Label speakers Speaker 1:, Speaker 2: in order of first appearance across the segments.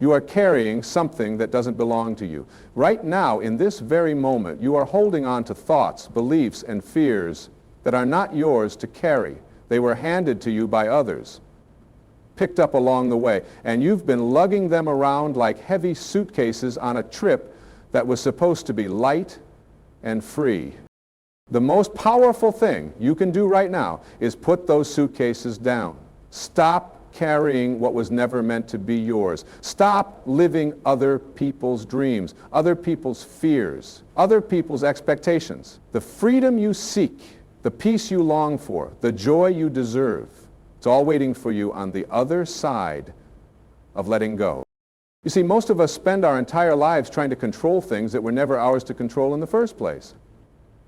Speaker 1: You are carrying something that doesn't belong to you. Right now, in this very moment, you are holding on to thoughts, beliefs, and fears that are not yours to carry. They were handed to you by others, picked up along the way, and you've been lugging them around like heavy suitcases on a trip that was supposed to be light and free. The most powerful thing you can do right now is put those suitcases down. Stop carrying what was never meant to be yours. Stop living other people's dreams, other people's fears, other people's expectations. The freedom you seek, the peace you long for, the joy you deserve, it's all waiting for you on the other side of letting go. You see, most of us spend our entire lives trying to control things that were never ours to control in the first place.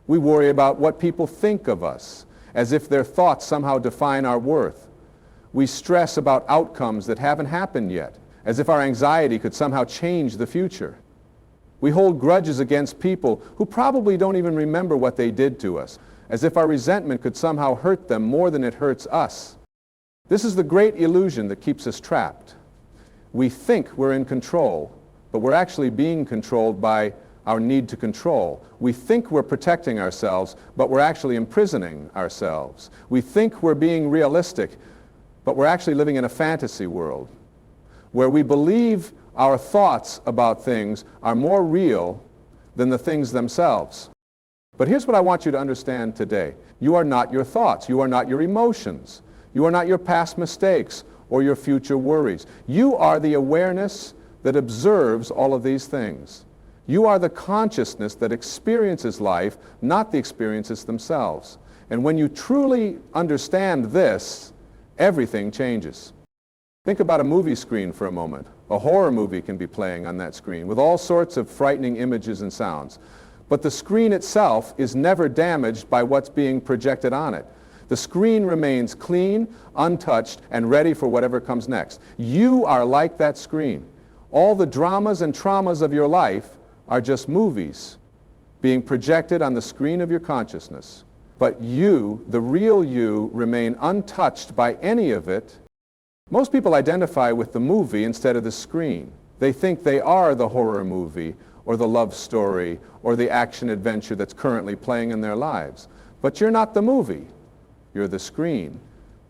Speaker 1: We worry about what people think of us, as if their thoughts somehow define our worth. We stress about outcomes that haven't happened yet, as if our anxiety could somehow change the future. We hold grudges against people who probably don't even remember what they did to us, as if our resentment could somehow hurt them more than it hurts us. This is the great illusion that keeps us trapped. We think we're in control, but we're actually being controlled by our need to control. We think we're protecting ourselves, but we're actually imprisoning ourselves. We think we're being realistic, but we're actually living in a fantasy world where we believe our thoughts about things are more real than the things themselves. But here's what I want you to understand today. You are not your thoughts. You are not your emotions. You are not your past mistakes or your future worries. You are the awareness that observes all of these things. You are the consciousness that experiences life, not the experiences themselves. And when you truly understand this, everything changes. Think about a movie screen for a moment. A horror movie can be playing on that screen with all sorts of frightening images and sounds. But the screen itself is never damaged by what's being projected on it. The screen remains clean, untouched, and ready for whatever comes next. You are like that screen. All the dramas and traumas of your life are just movies being projected on the screen of your consciousness. But you, the real you, remain untouched by any of it. Most people identify with the movie instead of the screen. They think they are the horror movie or the love story or the action adventure that's currently playing in their lives. But you're not the movie. You're the screen.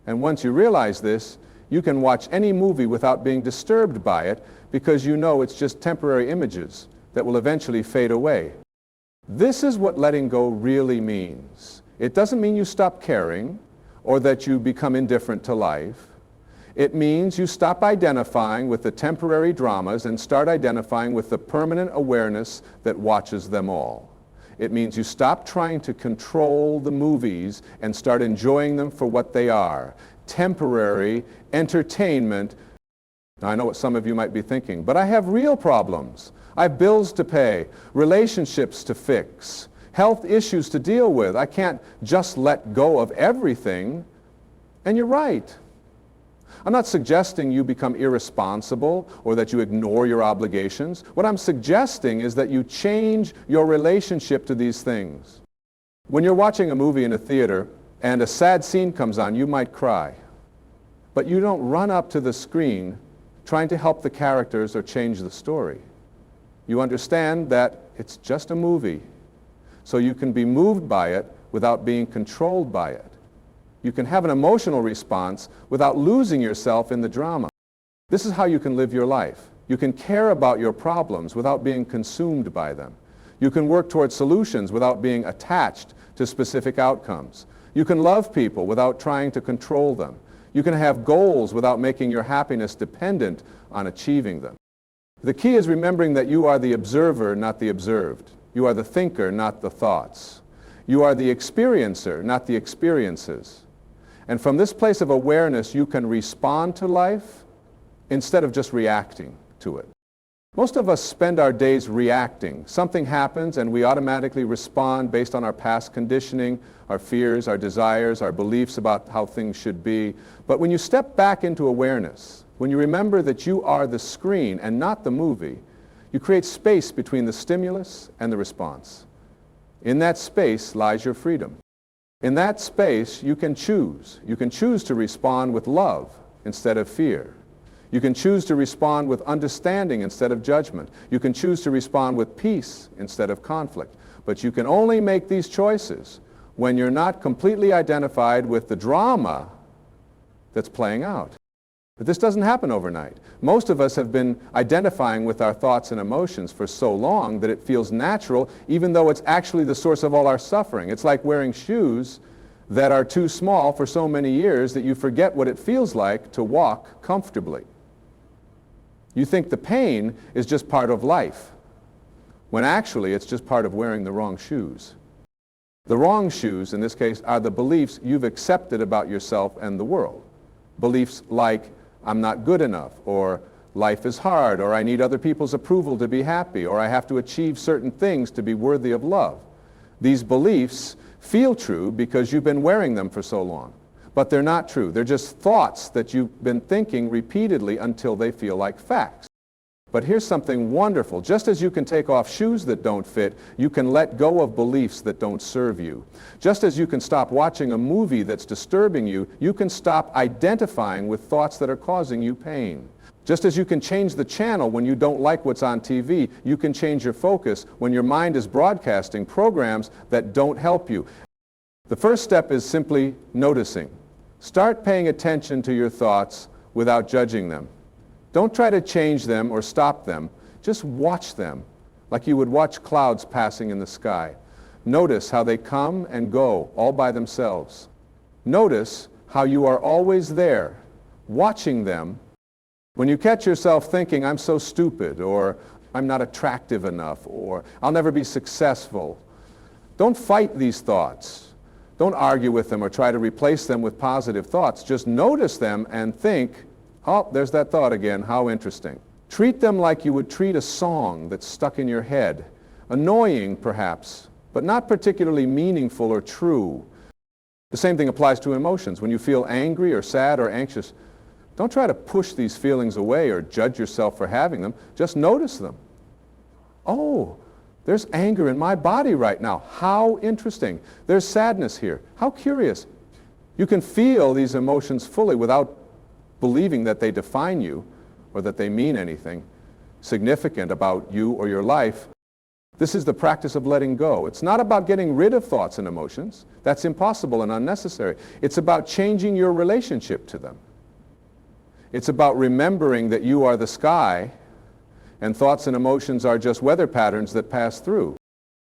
Speaker 1: And once you realize this, you can watch any movie without being disturbed by it because you know it's just temporary images that will eventually fade away. This is what letting go really means. It doesn't mean you stop caring or that you become indifferent to life. It means you stop identifying with the temporary dramas and start identifying with the permanent awareness that watches them all. It means you stop trying to control the movies and start enjoying them for what they are, temporary entertainment. Now, I know what some of you might be thinking, but I have real problems. I have bills to pay, relationships to fix, health issues to deal with. I can't just let go of everything. And you're right. I'm not suggesting you become irresponsible or that you ignore your obligations. What I'm suggesting is that you change your relationship to these things. When you're watching a movie in a theater and a sad scene comes on, you might cry. But you don't run up to the screen trying to help the characters or change the story. You understand that it's just a movie, so you can be moved by it without being controlled by it. You can have an emotional response without losing yourself in the drama. This is how you can live your life. You can care about your problems without being consumed by them. You can work towards solutions without being attached to specific outcomes. You can love people without trying to control them. You can have goals without making your happiness dependent on achieving them. The key is remembering that you are the observer, not the observed. You are the thinker, not the thoughts. You are the experiencer, not the experiences. And from this place of awareness, you can respond to life instead of just reacting to it. Most of us spend our days reacting. Something happens and we automatically respond based on our past conditioning, our fears, our desires, our beliefs about how things should be. But when you step back into awareness, when you remember that you are the screen and not the movie, you create space between the stimulus and the response. In that space lies your freedom. In that space, you can choose. You can choose to respond with love instead of fear. You can choose to respond with understanding instead of judgment. You can choose to respond with peace instead of conflict. But you can only make these choices when you're not completely identified with the drama that's playing out. But this doesn't happen overnight. Most of us have been identifying with our thoughts and emotions for so long that it feels natural, even though it's actually the source of all our suffering. It's like wearing shoes that are too small for so many years that you forget what it feels like to walk comfortably. You think the pain is just part of life, when actually it's just part of wearing the wrong shoes. The wrong shoes, in this case, are the beliefs you've accepted about yourself and the world. Beliefs like, I'm not good enough, or life is hard, or I need other people's approval to be happy, or I have to achieve certain things to be worthy of love. These beliefs feel true because you've been wearing them for so long. But they're not true. They're just thoughts that you've been thinking repeatedly until they feel like facts. But here's something wonderful. Just as you can take off shoes that don't fit, you can let go of beliefs that don't serve you. Just as you can stop watching a movie that's disturbing you, you can stop identifying with thoughts that are causing you pain. Just as you can change the channel when you don't like what's on TV, you can change your focus when your mind is broadcasting programs that don't help you. The first step is simply noticing. Start paying attention to your thoughts without judging them. Don't try to change them or stop them. Just watch them like you would watch clouds passing in the sky. Notice how they come and go all by themselves. Notice how you are always there, watching them. When you catch yourself thinking, I'm so stupid, or I'm not attractive enough, or I'll never be successful, don't fight these thoughts. Don't argue with them or try to replace them with positive thoughts. Just notice them and think, oh, there's that thought again, how interesting. Treat them like you would treat a song that's stuck in your head. Annoying, perhaps, but not particularly meaningful or true. The same thing applies to emotions. When you feel angry or sad or anxious, don't try to push these feelings away or judge yourself for having them. Just notice them. Oh, there's anger in my body right now. How interesting. There's sadness here. How curious. You can feel these emotions fully without believing that they define you or that they mean anything significant about you or your life. This is the practice of letting go. It's not about getting rid of thoughts and emotions. That's impossible and unnecessary. It's about changing your relationship to them. It's about remembering that you are the sky and thoughts and emotions are just weather patterns that pass through.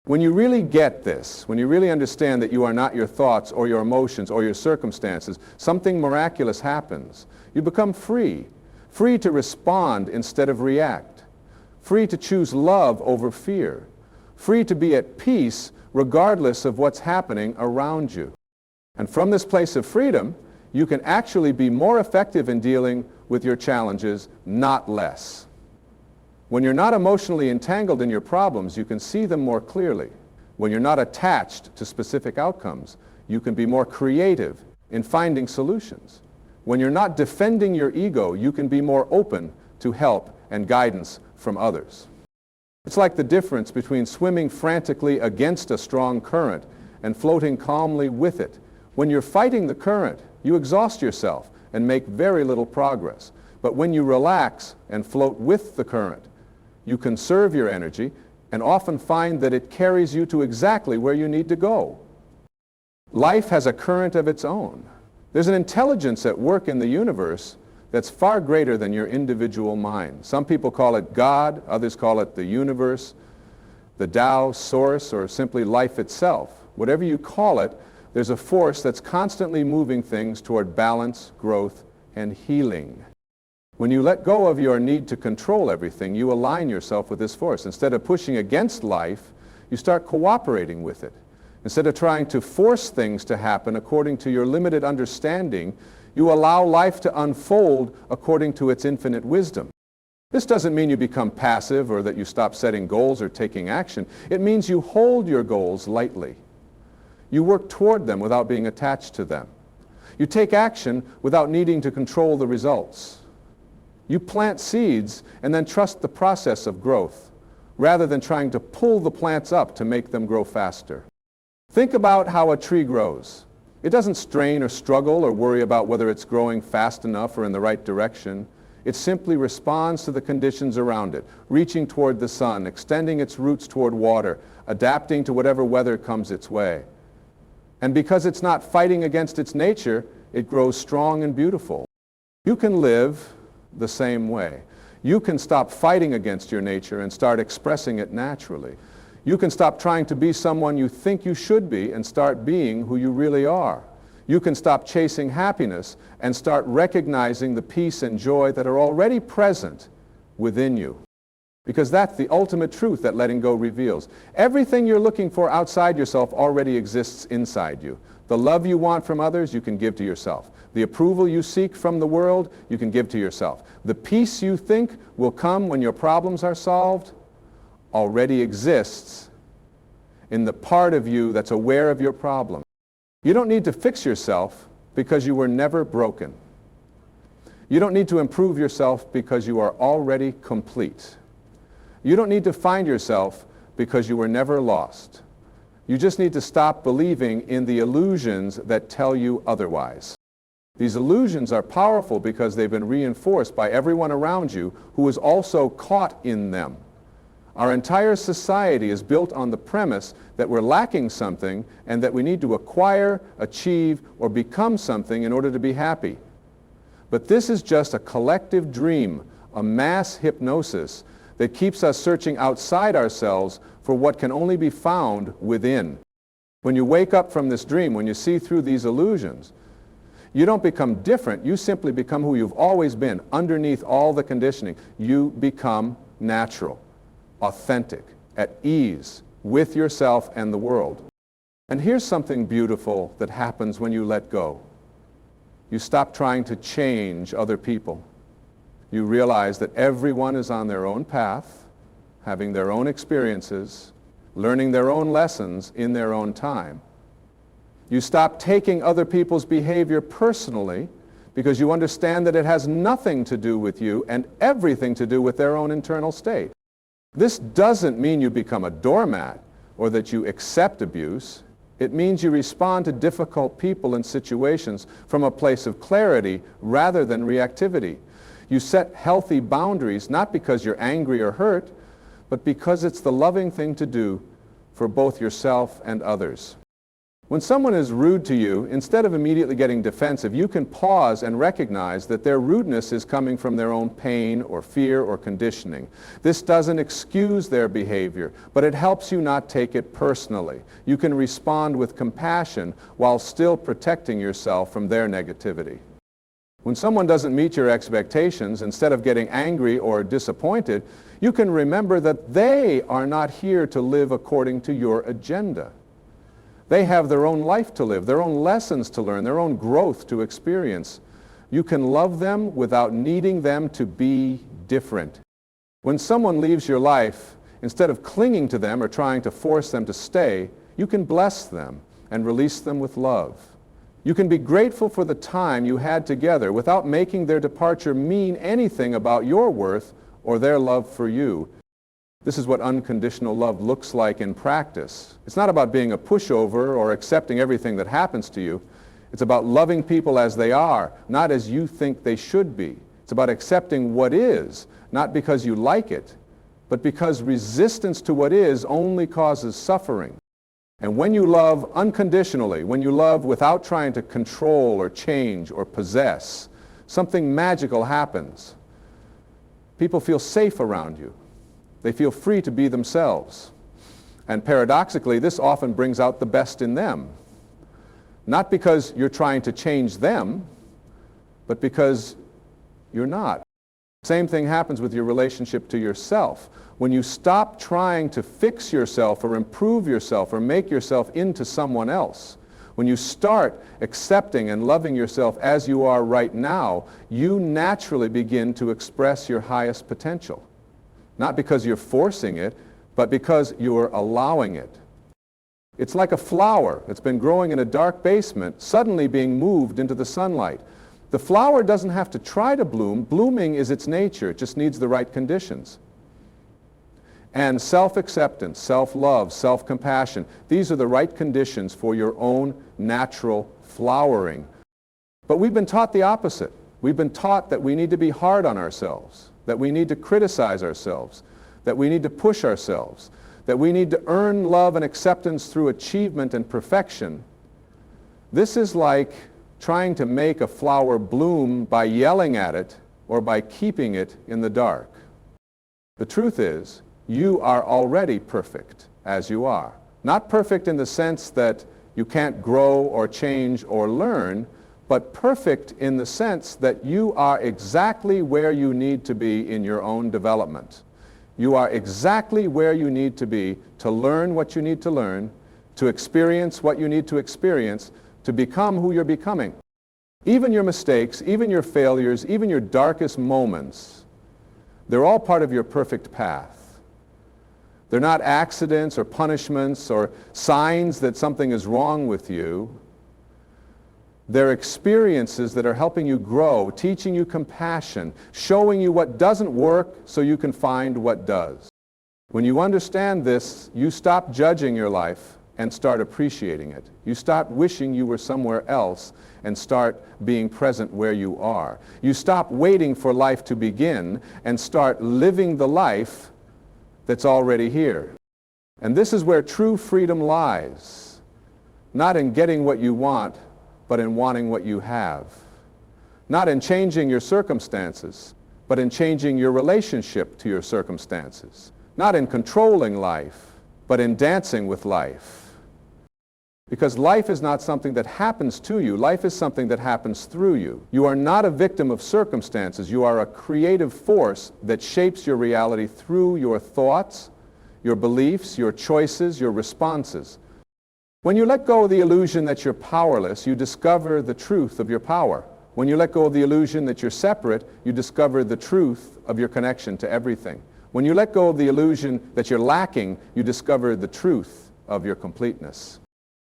Speaker 1: When you really get this, when you really understand that you are not your thoughts or your emotions or your circumstances, something miraculous happens. You become free, free to respond instead of react, free to choose love over fear, free to be at peace regardless of what's happening around you. And from this place of freedom, you can actually be more effective in dealing with your challenges, not less. When you're not emotionally entangled in your problems, you can see them more clearly. When you're not attached to specific outcomes, you can be more creative in finding solutions. When you're not defending your ego, you can be more open to help and guidance from others. It's like the difference between swimming frantically against a strong current and floating calmly with it. When you're fighting the current, you exhaust yourself and make very little progress. But when you relax and float with the current, you conserve your energy and often find that it carries you to exactly where you need to go. Life has a current of its own. There's an intelligence at work in the universe that's far greater than your individual mind. Some people call it God, others call it the universe, the Tao, source, or simply life itself. Whatever you call it, there's a force that's constantly moving things toward balance, growth, and healing. When you let go of your need to control everything, you align yourself with this force. Instead of pushing against life, you start cooperating with it. Instead of trying to force things to happen according to your limited understanding, you allow life to unfold according to its infinite wisdom. This doesn't mean you become passive or that you stop setting goals or taking action. It means you hold your goals lightly. You work toward them without being attached to them. You take action without needing to control the results. You plant seeds and then trust the process of growth, rather than trying to pull the plants up to make them grow faster. Think about how a tree grows. It doesn't strain or struggle or worry about whether it's growing fast enough or in the right direction. It simply responds to the conditions around it, reaching toward the sun, extending its roots toward water, adapting to whatever weather comes its way. And because it's not fighting against its nature, it grows strong and beautiful. You can live the same way. You can stop fighting against your nature and start expressing it naturally. You can stop trying to be someone you think you should be and start being who you really are. You can stop chasing happiness and start recognizing the peace and joy that are already present within you. Because that's the ultimate truth that letting go reveals. Everything you're looking for outside yourself already exists inside you. The love you want from others, you can give to yourself. The approval you seek from the world, you can give to yourself. The peace you think will come when your problems are solved already exists in the part of you that's aware of your problem. You don't need to fix yourself because you were never broken. You don't need to improve yourself because you are already complete. You don't need to find yourself because you were never lost. You just need to stop believing in the illusions that tell you otherwise. These illusions are powerful because they've been reinforced by everyone around you who is also caught in them. Our entire society is built on the premise that we're lacking something and that we need to acquire, achieve, or become something in order to be happy. But this is just a collective dream, a mass hypnosis that keeps us searching outside ourselves for what can only be found within. When you wake up from this dream, when you see through these illusions, you don't become different, you simply become who you've always been. Underneath all the conditioning, you become natural, authentic, at ease with yourself and the world. And here's something beautiful that happens when you let go. You stop trying to change other people. You realize that everyone is on their own path, having their own experiences, learning their own lessons in their own time. You stop taking other people's behavior personally because you understand that it has nothing to do with you and everything to do with their own internal state. This doesn't mean you become a doormat or that you accept abuse. It means you respond to difficult people and situations from a place of clarity rather than reactivity. You set healthy boundaries not because you're angry or hurt, but because it's the loving thing to do for both yourself and others. When someone is rude to you, instead of immediately getting defensive, you can pause and recognize that their rudeness is coming from their own pain or fear or conditioning. This doesn't excuse their behavior, but it helps you not take it personally. You can respond with compassion while still protecting yourself from their negativity. When someone doesn't meet your expectations, instead of getting angry or disappointed, you can remember that they are not here to live according to your agenda. They have their own life to live, their own lessons to learn, their own growth to experience. You can love them without needing them to be different. When someone leaves your life, instead of clinging to them or trying to force them to stay, you can bless them and release them with love. You can be grateful for the time you had together without making their departure mean anything about your worth or their love for you. This is what unconditional love looks like in practice. It's not about being a pushover or accepting everything that happens to you. It's about loving people as they are, not as you think they should be. It's about accepting what is, not because you like it, but because resistance to what is only causes suffering. And when you love unconditionally, when you love without trying to control or change or possess, something magical happens. People feel safe around you. They feel free to be themselves. And paradoxically, this often brings out the best in them. Not because you're trying to change them, but because you're not. Same thing happens with your relationship to yourself. When you stop trying to fix yourself or improve yourself or make yourself into someone else, when you start accepting and loving yourself as you are right now, you naturally begin to express your highest potential. Not because you're forcing it, but because you're allowing it. It's like a flower that's been growing in a dark basement, suddenly being moved into the sunlight. The flower doesn't have to try to bloom. Blooming is its nature. It just needs the right conditions. And self-acceptance, self-love, self-compassion, these are the right conditions for your own natural flowering. But we've been taught the opposite. We've been taught that we need to be hard on ourselves, that we need to criticize ourselves, that we need to push ourselves, that we need to earn love and acceptance through achievement and perfection. This is like trying to make a flower bloom by yelling at it or by keeping it in the dark. The truth is, you are already perfect as you are. Not perfect in the sense that you can't grow or change or learn, but perfect in the sense that you are exactly where you need to be in your own development. You are exactly where you need to be to learn what you need to learn, to experience what you need to experience, to become who you're becoming. Even your mistakes, even your failures, even your darkest moments, they're all part of your perfect path. They're not accidents or punishments or signs that something is wrong with you. They're experiences that are helping you grow, teaching you compassion, showing you what doesn't work so you can find what does. When you understand this, you stop judging your life and start appreciating it. You stop wishing you were somewhere else and start being present where you are. You stop waiting for life to begin and start living the life that's already here. And this is where true freedom lies, not in getting what you want, but in wanting what you have. Not in changing your circumstances, but in changing your relationship to your circumstances. Not in controlling life, but in dancing with life. Because life is not something that happens to you. Life is something that happens through you. You are not a victim of circumstances. You are a creative force that shapes your reality through your thoughts, your beliefs, your choices, your responses. When you let go of the illusion that you're powerless, you discover the truth of your power. When you let go of the illusion that you're separate, you discover the truth of your connection to everything. When you let go of the illusion that you're lacking, you discover the truth of your completeness.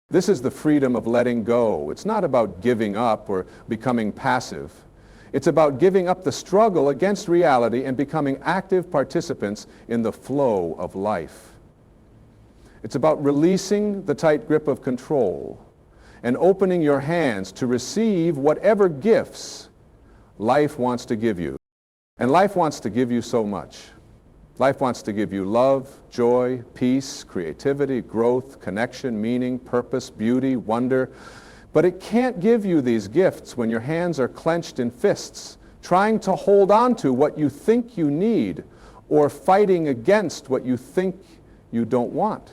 Speaker 1: This is the freedom of letting go. It's not about giving up or becoming passive. It's about giving up the struggle against reality and becoming active participants in the flow of life. It's about releasing the tight grip of control and opening your hands to receive whatever gifts life wants to give you. And life wants to give you so much. Life wants to give you love, joy, peace, creativity, growth, connection, meaning, purpose, beauty, wonder. But it can't give you these gifts when your hands are clenched in fists, trying to hold on to what you think you need or fighting against what you think you don't want.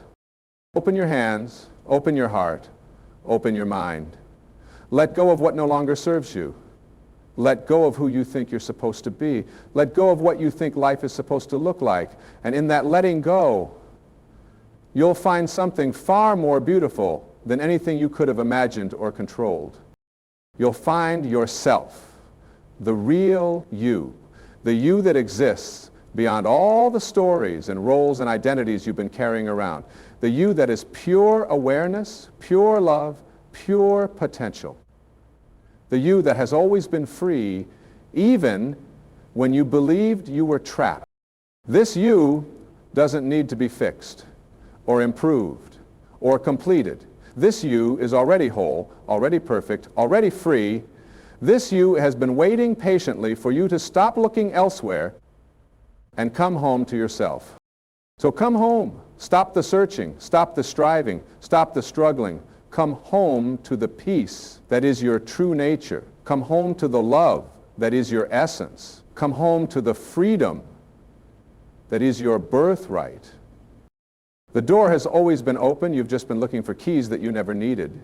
Speaker 1: Open your hands, open your heart, open your mind. Let go of what no longer serves you. Let go of who you think you're supposed to be. Let go of what you think life is supposed to look like. And in that letting go, you'll find something far more beautiful than anything you could have imagined or controlled. You'll find yourself, the real you, the you that exists beyond all the stories and roles and identities you've been carrying around. The you that is pure awareness, pure love, pure potential. The you that has always been free, even when you believed you were trapped. This you doesn't need to be fixed or improved or completed. This you is already whole, already perfect, already free. This you has been waiting patiently for you to stop looking elsewhere and come home to yourself. So come home. Stop the searching. Stop the striving. Stop the struggling. Come home to the peace that is your true nature. Come home to the love that is your essence. Come home to the freedom that is your birthright. The door has always been open. You've just been looking for keys that you never needed.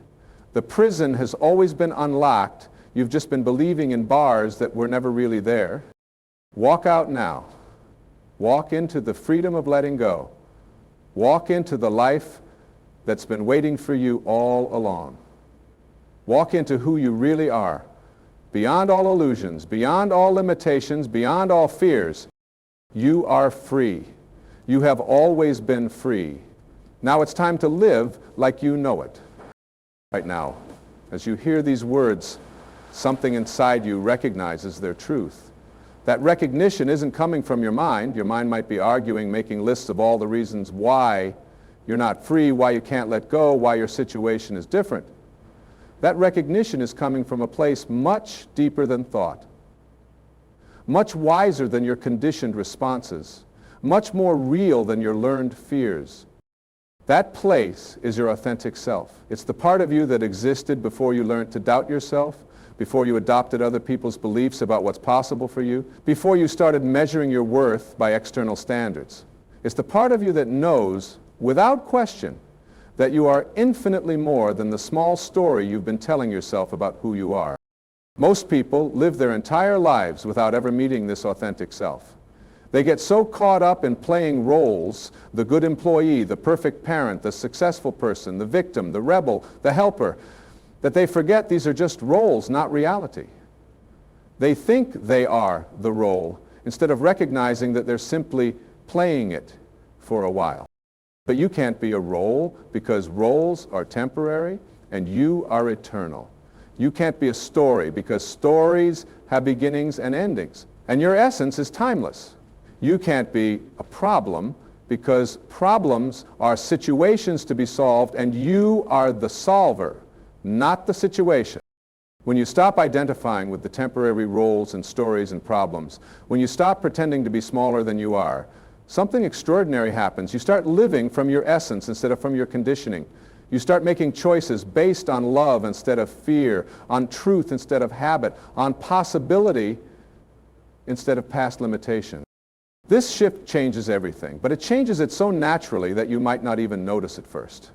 Speaker 1: The prison has always been unlocked. You've just been believing in bars that were never really there. Walk out now. Walk into the freedom of letting go. Walk into the life that's been waiting for you all along. Walk into who you really are, beyond all illusions, beyond all limitations, beyond all fears. You are free. You have always been free. Now it's time to live like you know it. Right now, as you hear these words, something inside you recognizes their truth. That recognition isn't coming from your mind. Your mind might be arguing, making lists of all the reasons why you're not free, why you can't let go, why your situation is different. That recognition is coming from a place much deeper than thought, much wiser than your conditioned responses, much more real than your learned fears. That place is your authentic self. It's the part of you that existed before you learned to doubt yourself, before you adopted other people's beliefs about what's possible for you, before you started measuring your worth by external standards. It's the part of you that knows, without question, that you are infinitely more than the small story you've been telling yourself about who you are. Most people live their entire lives without ever meeting this authentic self. They get so caught up in playing roles, the good employee, the perfect parent, the successful person, the victim, the rebel, the helper, that they forget these are just roles, not reality. They think they are the role instead of recognizing that they're simply playing it for a while. But you can't be a role because roles are temporary and you are eternal. You can't be a story because stories have beginnings and endings, and your essence is timeless. You can't be a problem because problems are situations to be solved and you are the solver, not the situation. When you stop identifying with the temporary roles and stories and problems, when you stop pretending to be smaller than you are, something extraordinary happens. You start living from your essence instead of from your conditioning. You start making choices based on love instead of fear, on truth instead of habit, on possibility instead of past limitation. This shift changes everything, but it changes it so naturally that you might not even notice it first.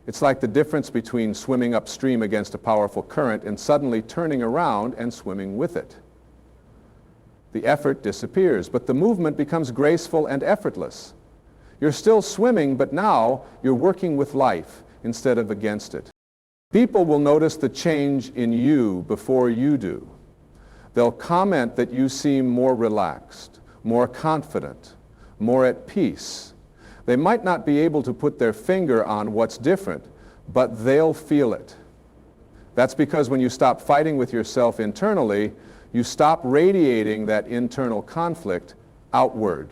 Speaker 1: It's like the difference between swimming upstream against a powerful current and suddenly turning around and swimming with it. The effort disappears, but the movement becomes graceful and effortless. You're still swimming, but now you're working with life instead of against it. People will notice the change in you before you do. They'll comment that you seem more relaxed, more confident, more at peace. They might not be able to put their finger on what's different, but they'll feel it. That's because when you stop fighting with yourself internally, you stop radiating that internal conflict outward.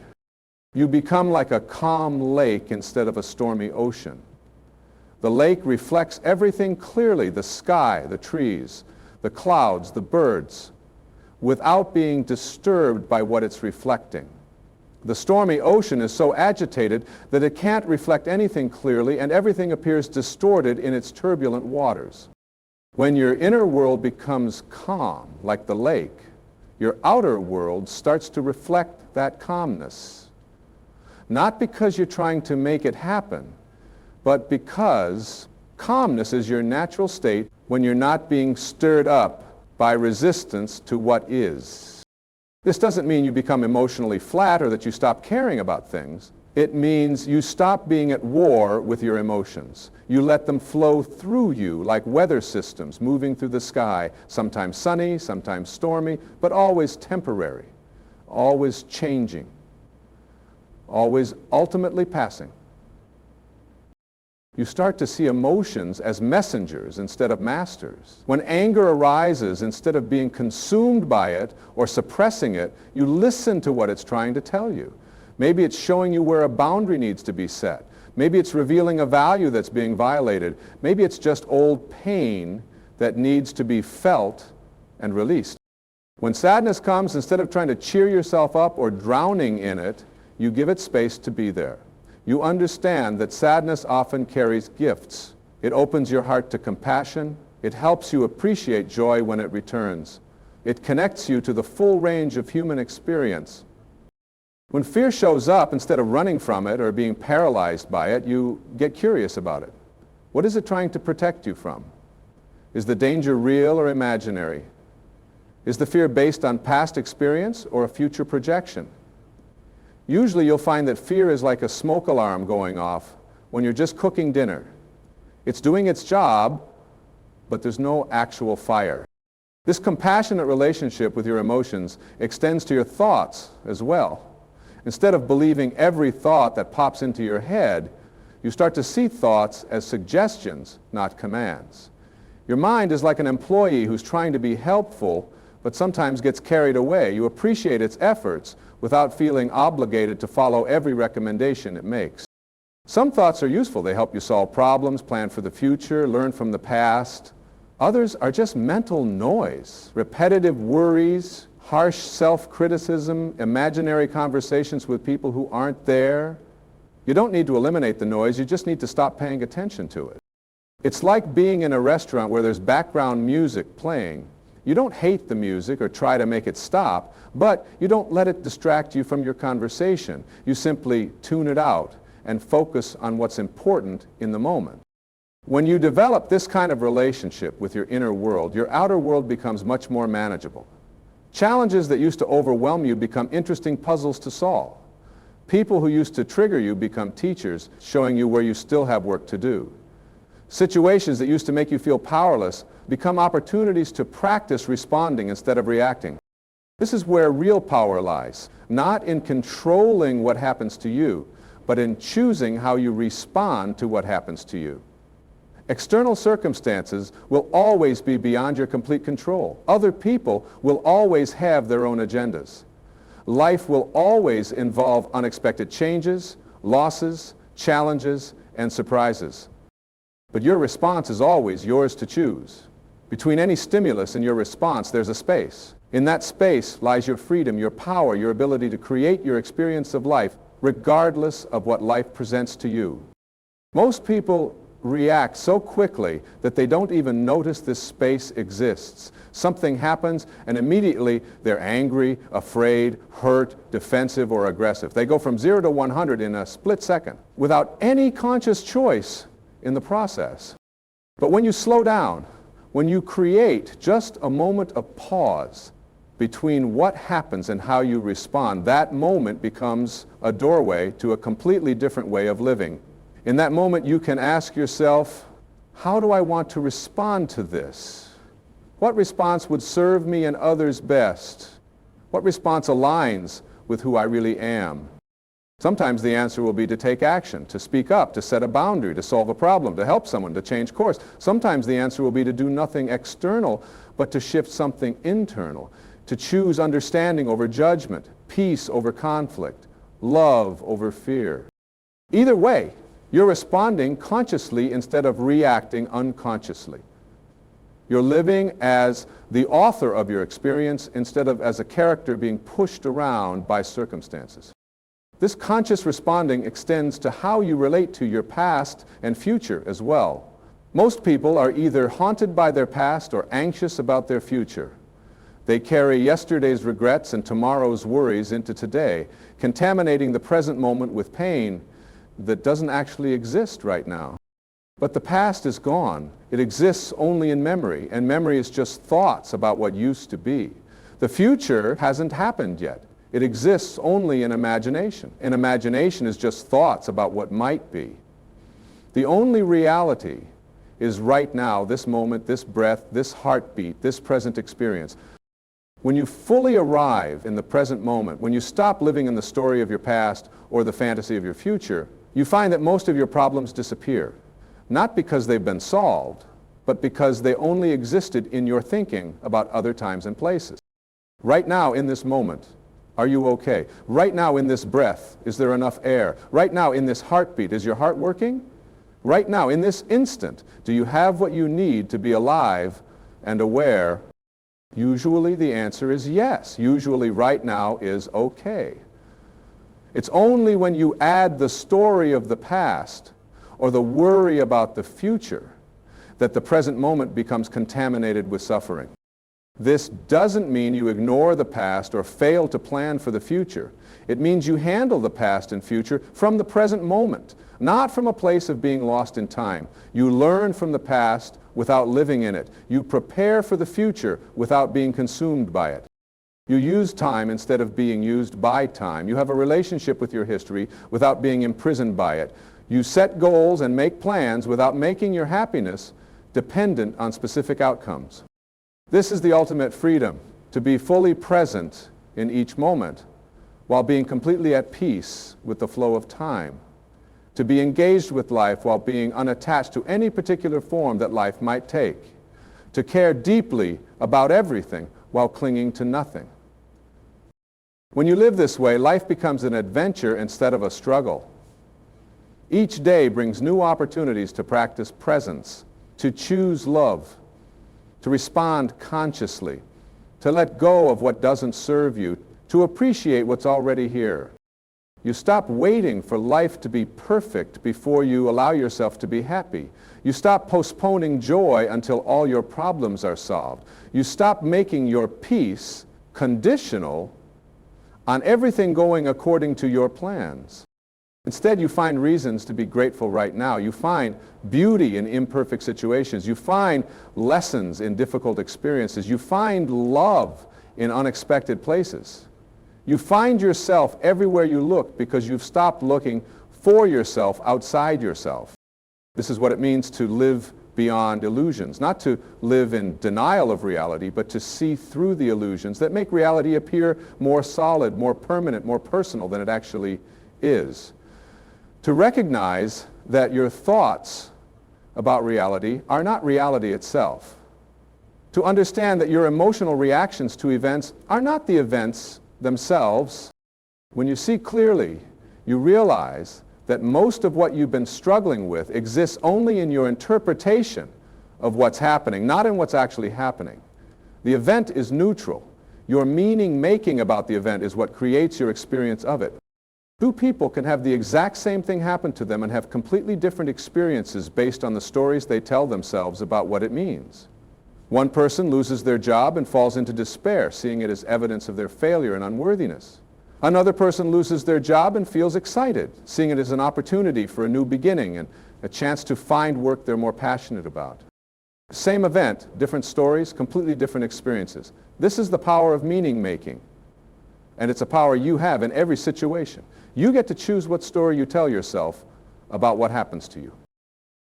Speaker 1: You become like a calm lake instead of a stormy ocean. The lake reflects everything clearly, the sky, the trees, the clouds, the birds, without being disturbed by what it's reflecting. The stormy ocean is so agitated that it can't reflect anything clearly and everything appears distorted in its turbulent waters. When your inner world becomes calm, like the lake, your outer world starts to reflect that calmness. Not because you're trying to make it happen, but because calmness is your natural state when you're not being stirred up by resistance to what is. This doesn't mean you become emotionally flat or that you stop caring about things. It means you stop being at war with your emotions. You let them flow through you like weather systems moving through the sky, sometimes sunny, sometimes stormy, but always temporary, always changing, always ultimately passing. You start to see emotions as messengers instead of masters. When anger arises, instead of being consumed by it or suppressing it, you listen to what it's trying to tell you. Maybe it's showing you where a boundary needs to be set. Maybe it's revealing a value that's being violated. Maybe it's just old pain that needs to be felt and released. When sadness comes, instead of trying to cheer yourself up or drowning in it, you give it space to be there. You understand that sadness often carries gifts. It opens your heart to compassion. It helps you appreciate joy when it returns. It connects you to the full range of human experience. When fear shows up, instead of running from it or being paralyzed by it, you get curious about it. What is it trying to protect you from? Is the danger real or imaginary? Is the fear based on past experience or a future projection? Usually you'll find that fear is like a smoke alarm going off when you're just cooking dinner. It's doing its job, but there's no actual fire. This compassionate relationship with your emotions extends to your thoughts as well. Instead of believing every thought that pops into your head, you start to see thoughts as suggestions, not commands. Your mind is like an employee who's trying to be helpful, but sometimes gets carried away. You appreciate its efforts without feeling obligated to follow every recommendation it makes. Some thoughts are useful. They help you solve problems, plan for the future, learn from the past. Others are just mental noise, repetitive worries, harsh self-criticism, imaginary conversations with people who aren't there. You don't need to eliminate the noise, you just need to stop paying attention to it. It's like being in a restaurant where there's background music playing. You don't hate the music or try to make it stop, but you don't let it distract you from your conversation. You simply tune it out and focus on what's important in the moment. When you develop this kind of relationship with your inner world, your outer world becomes much more manageable. Challenges that used to overwhelm you become interesting puzzles to solve. People who used to trigger you become teachers, showing you where you still have work to do. Situations that used to make you feel powerless become opportunities to practice responding instead of reacting. This is where real power lies, not in controlling what happens to you, but in choosing how you respond to what happens to you. External circumstances will always be beyond your complete control. Other people will always have their own agendas. Life will always involve unexpected changes, losses, challenges, and surprises. But your response is always yours to choose. Between any stimulus and your response, there's a space. In that space lies your freedom, your power, your ability to create your experience of life, regardless of what life presents to you. Most people react so quickly that they don't even notice this space exists. Something happens and immediately they're angry, afraid, hurt, defensive, or aggressive. They go from 0 to 100 in a split second without any conscious choice in the process. But when you slow down, when you create just a moment of pause between what happens and how you respond, that moment becomes a doorway to a completely different way of living. In that moment, you can ask yourself, how do I want to respond to this? What response would serve me and others best? What response aligns with who I really am? Sometimes the answer will be to take action, to speak up, to set a boundary, to solve a problem, to help someone, to change course. Sometimes the answer will be to do nothing external, but to shift something internal, to choose understanding over judgment, peace over conflict, love over fear. Either way, you're responding consciously instead of reacting unconsciously. You're living as the author of your experience instead of as a character being pushed around by circumstances. This conscious responding extends to how you relate to your past and future as well. Most people are either haunted by their past or anxious about their future. They carry yesterday's regrets and tomorrow's worries into today, contaminating the present moment with pain that doesn't actually exist right now. But the past is gone. It exists only in memory, and memory is just thoughts about what used to be. The future hasn't happened yet. It exists only in imagination, and imagination is just thoughts about what might be. The only reality is right now, this moment, this breath, this heartbeat, this present experience. When you fully arrive in the present moment, when you stop living in the story of your past or the fantasy of your future, you find that most of your problems disappear. Not because they've been solved, but because they only existed in your thinking about other times and places. Right now, in this moment, are you okay? Right now, in this breath, is there enough air? Right now, in this heartbeat, is your heart working? Right now, in this instant, do you have what you need to be alive and aware? Usually the answer is yes. Usually right now is okay. It's only when you add the story of the past or the worry about the future that the present moment becomes contaminated with suffering. This doesn't mean you ignore the past or fail to plan for the future. It means you handle the past and future from the present moment, not from a place of being lost in time. You learn from the past without living in it. You prepare for the future without being consumed by it. You use time instead of being used by time. You have a relationship with your history without being imprisoned by it. You set goals and make plans without making your happiness dependent on specific outcomes. This is the ultimate freedom, to be fully present in each moment while being completely at peace with the flow of time. To be engaged with life while being unattached to any particular form that life might take. To care deeply about everything while clinging to nothing. When you live this way, life becomes an adventure instead of a struggle. Each day brings new opportunities to practice presence, to choose love, to respond consciously, to let go of what doesn't serve you, to appreciate what's already here. You stop waiting for life to be perfect before you allow yourself to be happy. You stop postponing joy until all your problems are solved. You stop making your peace conditional on everything going according to your plans. Instead, you find reasons to be grateful right now. You find beauty in imperfect situations. You find lessons in difficult experiences. You find love in unexpected places. You find yourself everywhere you look because you've stopped looking for yourself outside yourself. This is what it means to live beyond illusions, not to live in denial of reality, but to see through the illusions that make reality appear more solid, more permanent, more personal than it actually is. To recognize that your thoughts about reality are not reality itself. To understand that your emotional reactions to events are not the events themselves. When you see clearly, you realize that most of what you've been struggling with exists only in your interpretation of what's happening, not in what's actually happening. The event is neutral. Your meaning-making about the event is what creates your experience of it. Two people can have the exact same thing happen to them and have completely different experiences based on the stories they tell themselves about what it means. One person loses their job and falls into despair, seeing it as evidence of their failure and unworthiness. Another person loses their job and feels excited, seeing it as an opportunity for a new beginning and a chance to find work they're more passionate about. Same event, different stories, completely different experiences. This is the power of meaning-making, and it's a power you have in every situation. You get to choose what story you tell yourself about what happens to you.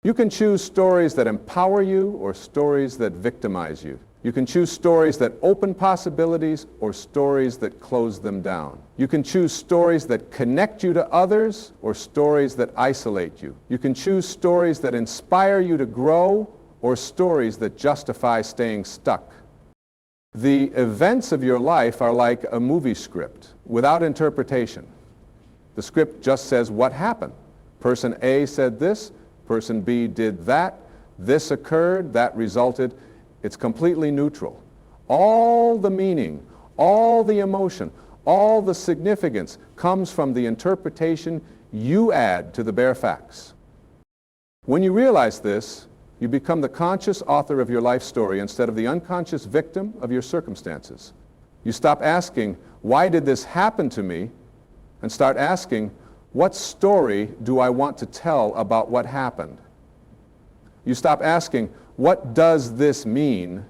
Speaker 1: You can choose stories that empower you or stories that victimize you. You can choose stories that open possibilities or stories that close them down. You can choose stories that connect you to others or stories that isolate you. You can choose stories that inspire you to grow or stories that justify staying stuck. The events of your life are like a movie script without interpretation. The script just says what happened. Person A said this, person B did that, this occurred, that resulted. It's completely neutral. All the meaning, all the emotion, all the significance comes from the interpretation you add to the bare facts. When you realize this, you become the conscious author of your life story instead of the unconscious victim of your circumstances. You stop asking, why did this happen to me? And start asking, what story do I want to tell about what happened? You stop asking, what does this mean?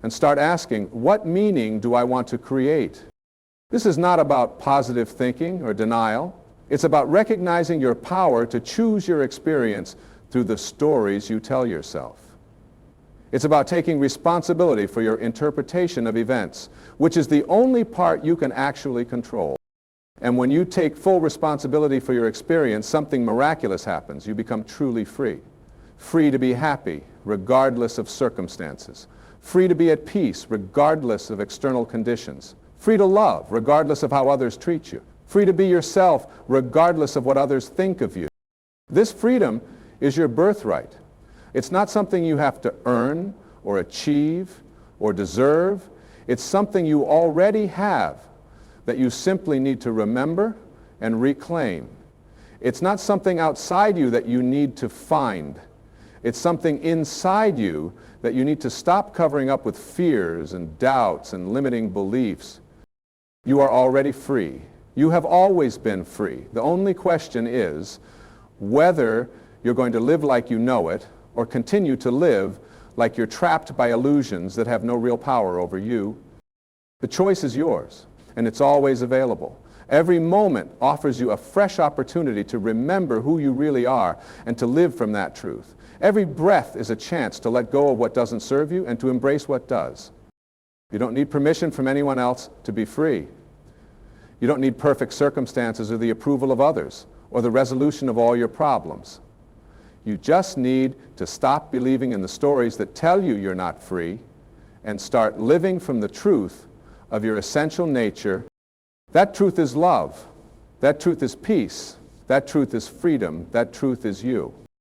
Speaker 1: And start asking, what meaning do I want to create? This is not about positive thinking or denial. It's about recognizing your power to choose your experience through the stories you tell yourself. It's about taking responsibility for your interpretation of events, which is the only part you can actually control. And when you take full responsibility for your experience, something miraculous happens. You become truly free. Free to be happy, regardless of circumstances. Free to be at peace, regardless of external conditions. Free to love, regardless of how others treat you. Free to be yourself, regardless of what others think of you. This freedom is your birthright. It's not something you have to earn or achieve or deserve. It's something you already have that you simply need to remember and reclaim. It's not something outside you that you need to find. It's something inside you that you need to stop covering up with fears and doubts and limiting beliefs. You are already free. You have always been free. The only question is whether you're going to live like you know it or continue to live like you're trapped by illusions that have no real power over you. The choice is yours, and it's always available. Every moment offers you a fresh opportunity to remember who you really are and to live from that truth. Every breath is a chance to let go of what doesn't serve you and to embrace what does. You don't need permission from anyone else to be free. You don't need perfect circumstances or the approval of others or the resolution of all your problems. You just need to stop believing in the stories that tell you you're not free and start living from the truth of your essential nature. That truth is love. That truth is peace. That truth is freedom. That truth is you.